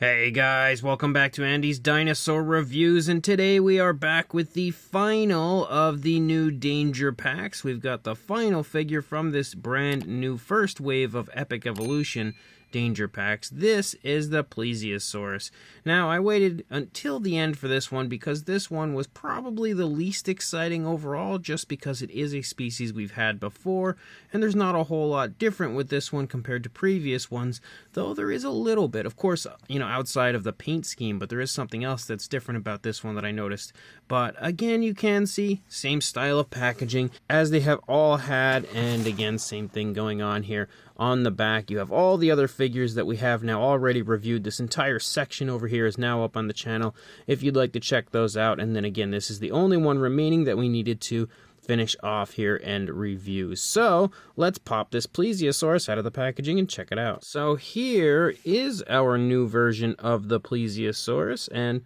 Hey guys, welcome back to Andy's Dinosaur Reviews, and today we are back with the final of the new Danger Packs. We've got the final figure from this brand new first wave of Epic Evolution Danger Packs. This is the Plesiosaurus. Now, I waited until the end for this one because this one was probably the least exciting overall, just because it is a species we've had before, and there's not a whole lot different with this one compared to previous ones, though there is a little bit. Of course, outside of the paint scheme, but there is something else that's different about this one that I noticed. But again, you can see same style of packaging as they have all had, and again, same thing going on here. On the back, you have all the other figures that we have now already reviewed. This entire section over here is now up on the channel if you'd like to check those out. And then again, this is the only one remaining that we needed to finish off here and review. So let's pop this Plesiosaurus out of the packaging and check it out. So here is our new version of the Plesiosaurus, and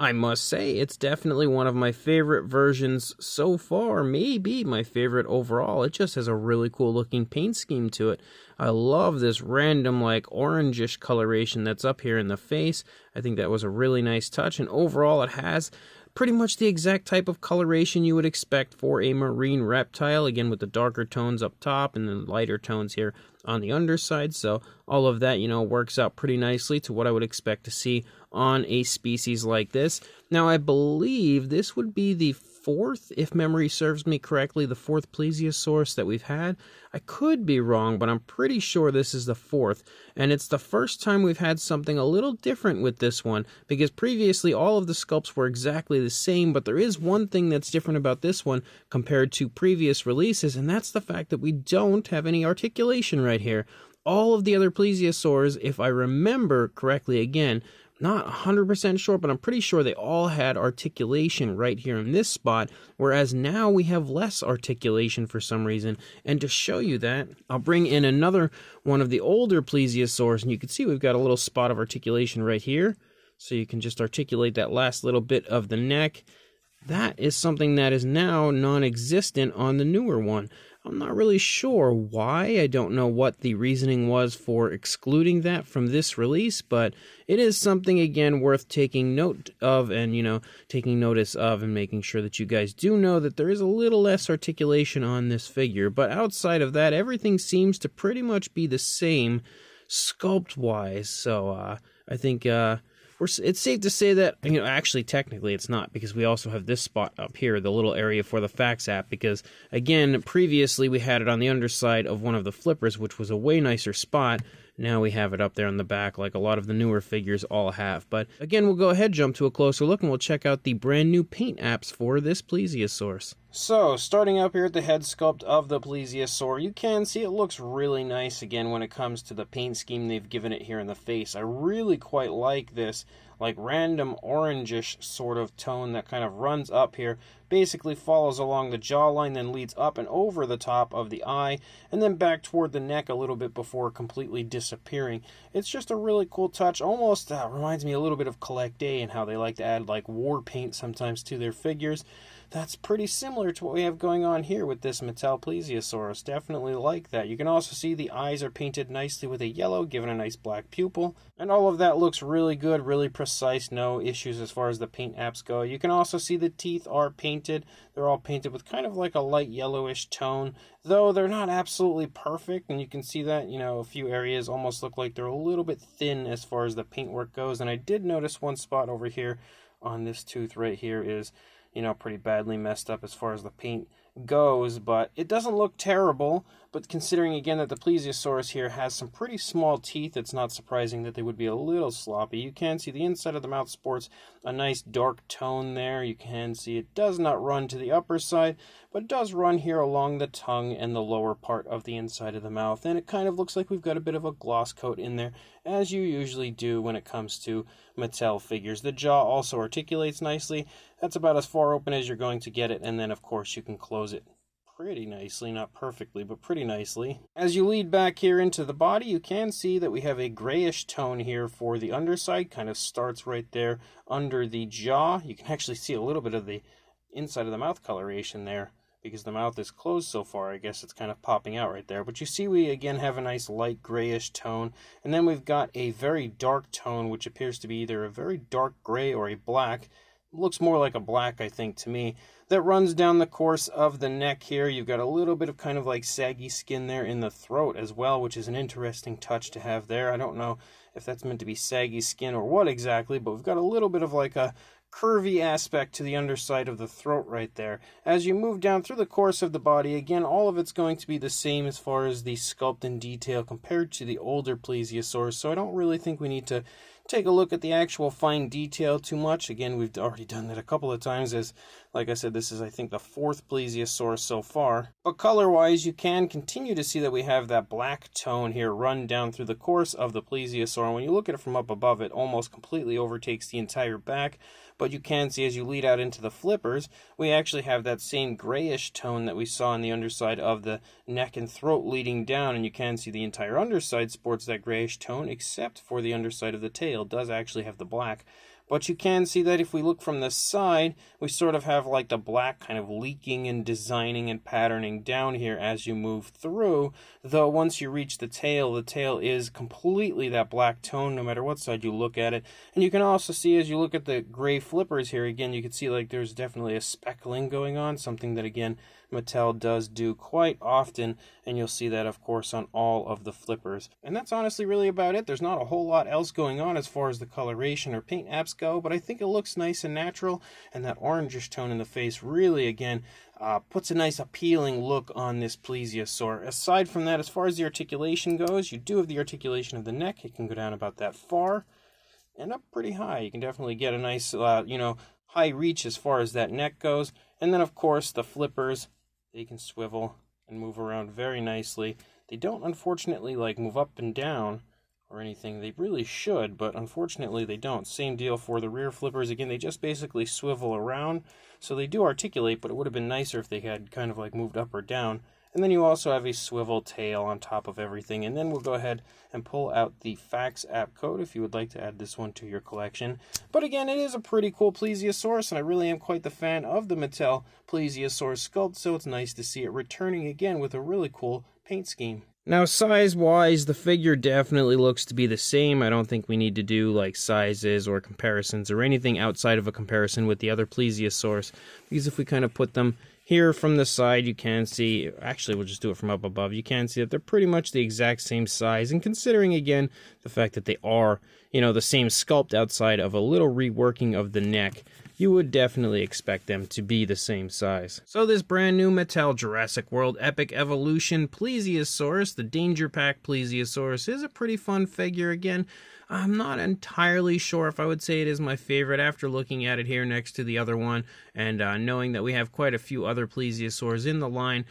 I must say, it's definitely one of my favorite versions so far, maybe my favorite overall. It just has a really cool looking paint scheme to it. I love this random like orangish coloration that's up here in the face. I think that was a really nice touch, and overall it has pretty much the exact type of coloration you would expect for a marine reptile, again with the darker tones up top and the lighter tones here on the underside. So all of that, works out pretty nicely to what I would expect to see on a species like this. Now, I believe this would be the fourth, if memory serves me correctly, the fourth Plesiosaurus that we've had. I could be wrong, but I'm pretty sure this is the fourth, and it's the first time we've had something a little different with this one, because previously all of the sculpts were exactly the same, but there is one thing that's different about this one compared to previous releases, and that's the fact that we don't have any articulation right here. All of the other Plesiosaurs, if I remember correctly, again, not 100% sure, but I'm pretty sure they all had articulation right here in this spot, whereas now we have less articulation for some reason. And to show you that, I'll bring in another one of the older Plesiosaurs, and you can see we've got a little spot of articulation right here. So you can just articulate that last little bit of the neck. That is something that is now non-existent on the newer one. I'm not really sure why. I don't know what the reasoning was for excluding that from this release, but it is something, again, worth taking note of and, taking notice of, and making sure that you guys do know that there is a little less articulation on this figure. But outside of that, everything seems to pretty much be the same sculpt-wise. So I think it's safe to say that, actually, technically it's not, because we also have this spot up here, the little area for the fax app, because, again, previously we had it on the underside of one of the flippers, which was a way nicer spot. Now we have it up there on the back like a lot of the newer figures all have. But, again, we'll go ahead, jump to a closer look, and we'll check out the brand new paint apps for this Plesiosaurus. So, starting up here at the head sculpt of the Plesiosaur, you can see it looks really nice again when it comes to the paint scheme they've given it here in the face. I really quite like this, like random orangish sort of tone that kind of runs up here, basically follows along the jawline, then leads up and over the top of the eye, and then back toward the neck a little bit before completely disappearing. It's just a really cool touch, almost reminds me a little bit of Collect A and how they like to add like war paint sometimes to their figures. That's pretty similar to what we have going on here with this Mattel Plesiosaurus. Definitely like that. You can also see the eyes are painted nicely with a yellow, giving a nice black pupil. And all of that looks really good, really precise. No issues as far as the paint apps go. You can also see the teeth are painted. They're all painted with kind of like a light yellowish tone, though they're not absolutely perfect. And you can see that, a few areas almost look like they're a little bit thin as far as the paintwork goes. And I did notice one spot over here on this tooth right here is pretty badly messed up as far as the paint goes, but it doesn't look terrible. But considering again that the Plesiosaurus here has some pretty small teeth, it's not surprising that they would be a little sloppy. You can see the inside of the mouth sports a nice dark tone there. You can see it does not run to the upper side, but it does run here along the tongue and the lower part of the inside of the mouth, and it kind of looks like we've got a bit of a gloss coat in there, as you usually do when it comes to Mattel figures. The jaw also articulates nicely. That's about as far open as you're going to get it, and then of course you can close it pretty nicely, not perfectly, but pretty nicely. As you lead back here into the body, you can see that we have a grayish tone here for the underside, kind of starts right there under the jaw. You can actually see a little bit of the inside of the mouth coloration there because the mouth is closed so far. I guess it's kind of popping out right there. But you see we again have a nice light grayish tone. And then we've got a very dark tone, which appears to be either a very dark gray or a black. Looks more like a black, I think, to me. That runs down the course of the neck here. You've got a little bit of kind of like saggy skin there in the throat as well, which is an interesting touch to have there. I don't know if that's meant to be saggy skin or what exactly, but we've got a little bit of like a curvy aspect to the underside of the throat right there. As you move down through the course of the body, again, all of it's going to be the same as far as the sculpt and detail compared to the older Plesiosaurs, so I don't really think we need to take a look at the actual fine detail too much. Again, we've already done that a couple of times, as like I said, this is I think the 4th Plesiosaur so far. But color wise, you can continue to see that we have that black tone here run down through the course of the Plesiosaur, and when you look at it from up above, it almost completely overtakes the entire back. But you can see as you lead out into the flippers, we actually have that same grayish tone that we saw on the underside of the neck and throat leading down, and you can see the entire underside sports that grayish tone, except for the underside of the tail does actually have the black. But you can see that if we look from the side, we sort of have like the black kind of leaking and designing and patterning down here as you move through, though once you reach the tail is completely that black tone no matter what side you look at it. And you can also see as you look at the gray flippers here, again, you can see like there's definitely a speckling going on, something that again Mattel does do quite often, and you'll see that of course on all of the flippers. And that's honestly really about it. There's not a whole lot else going on as far as the coloration or paint apps go, but I think it looks nice and natural, and that orangish tone in the face really again puts a nice appealing look on this Plesiosaur. Aside from that, as far as the articulation goes, you do have the articulation of the neck. It can go down about that far and up pretty high. You can definitely get a nice high reach as far as that neck goes. And then of course the flippers, they can swivel and move around very nicely. They don't unfortunately like move up and down or anything. They really should, but unfortunately they don't. Same deal for the rear flippers. Again, they just basically swivel around. So they do articulate, but it would have been nicer if they had kind of like moved up or down. And then you also have a swivel tail on top of everything. And then we'll go ahead and pull out the fax app code if you would like to add this one to your collection. But again, it is a pretty cool Plesiosaurus, and I really am quite the fan of the Mattel Plesiosaur sculpt, so it's nice to see it returning again with a really cool paint scheme. Now, size-wise, the figure definitely looks to be the same. I don't think we need to do, like, sizes or comparisons or anything outside of a comparison with the other Plesiosaurs, because if we kind of put them here from the side, you can see, actually we'll just do it from up above, you can see that they're pretty much the exact same size, and considering, again, the fact that they are, the same sculpt outside of a little reworking of the neck, you would definitely expect them to be the same size. So this brand new Mattel Jurassic World Epic Evolution Plesiosaurus, the Danger Pack Plesiosaurus, is a pretty fun figure. Again, I'm not entirely sure if I would say it is my favorite after looking at it here next to the other one, and knowing that we have quite a few other Plesiosaurs in the line.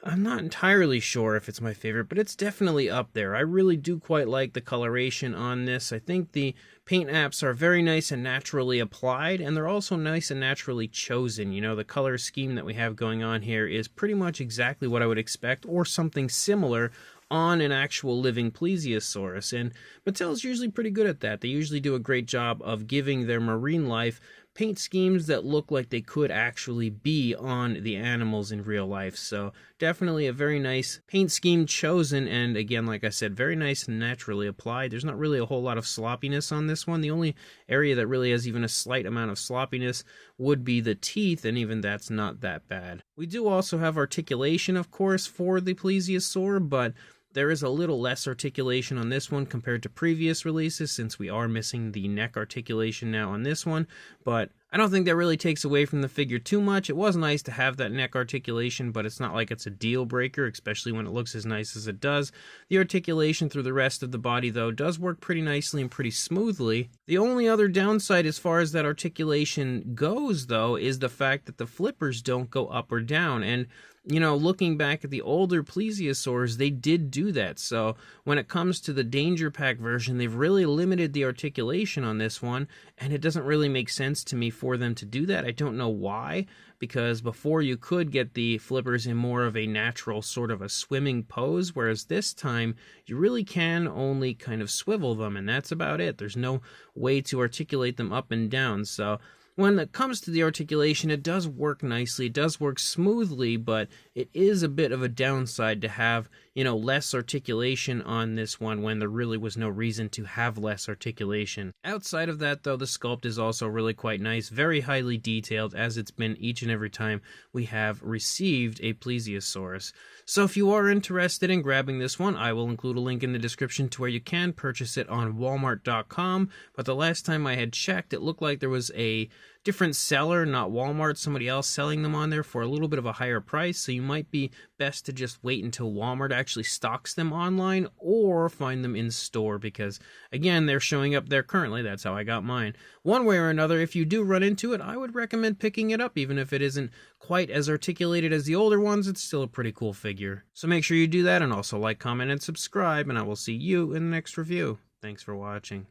I'm not entirely sure if it's my favorite, but it's definitely up there. I really do quite like the coloration on this. I think the paint apps are very nice and naturally applied, and they're also nice and naturally chosen. The color scheme that we have going on here is pretty much exactly what I would expect, or something similar, on an actual living Plesiosaurus, and Mattel's usually pretty good at that. They usually do a great job of giving their marine life paint schemes that look like they could actually be on the animals in real life. So definitely a very nice paint scheme chosen, and again, like I said, very nice and naturally applied. There's not really a whole lot of sloppiness on this one. The only area that really has even a slight amount of sloppiness would be the teeth, and even that's not that bad. We do also have articulation, of course, for the Plesiosaur, but there is a little less articulation on this one compared to previous releases, since we are missing the neck articulation now on this one, but I don't think that really takes away from the figure too much. It was nice to have that neck articulation, but it's not like it's a deal breaker, especially when it looks as nice as it does. The articulation through the rest of the body, though, does work pretty nicely and pretty smoothly. The only other downside as far as that articulation goes, though, is the fact that the flippers don't go up or down, and looking back at the older Plesiosaurs, they did do that. So when it comes to the Danger Pack version, they've really limited the articulation on this one, and it doesn't really make sense to me for them to do that. I don't know why, because before you could get the flippers in more of a natural sort of a swimming pose, whereas this time you really can only kind of swivel them, and that's about it. There's no way to articulate them up and down. So when it comes to the articulation, it does work nicely, it does work smoothly, but it is a bit of a downside to have, less articulation on this one when there really was no reason to have less articulation. Outside of that, though, the sculpt is also really quite nice, very highly detailed, as it's been each and every time we have received a Plesiosaurus. So if you are interested in grabbing this one, I will include a link in the description to where you can purchase it on Walmart.com, but the last time I had checked, it looked like there was a different seller, not Walmart, somebody else selling them on there for a little bit of a higher price, so you might be best to just wait until Walmart actually stocks them online or find them in store, because again, they're showing up there currently. That's how I got mine. One way or another, if you do run into it, I would recommend picking it up. Even if it isn't quite as articulated as the older ones, it's still a pretty cool figure. So make sure you do that, and also like, comment, and subscribe, and I will see you in the next review. Thanks for watching.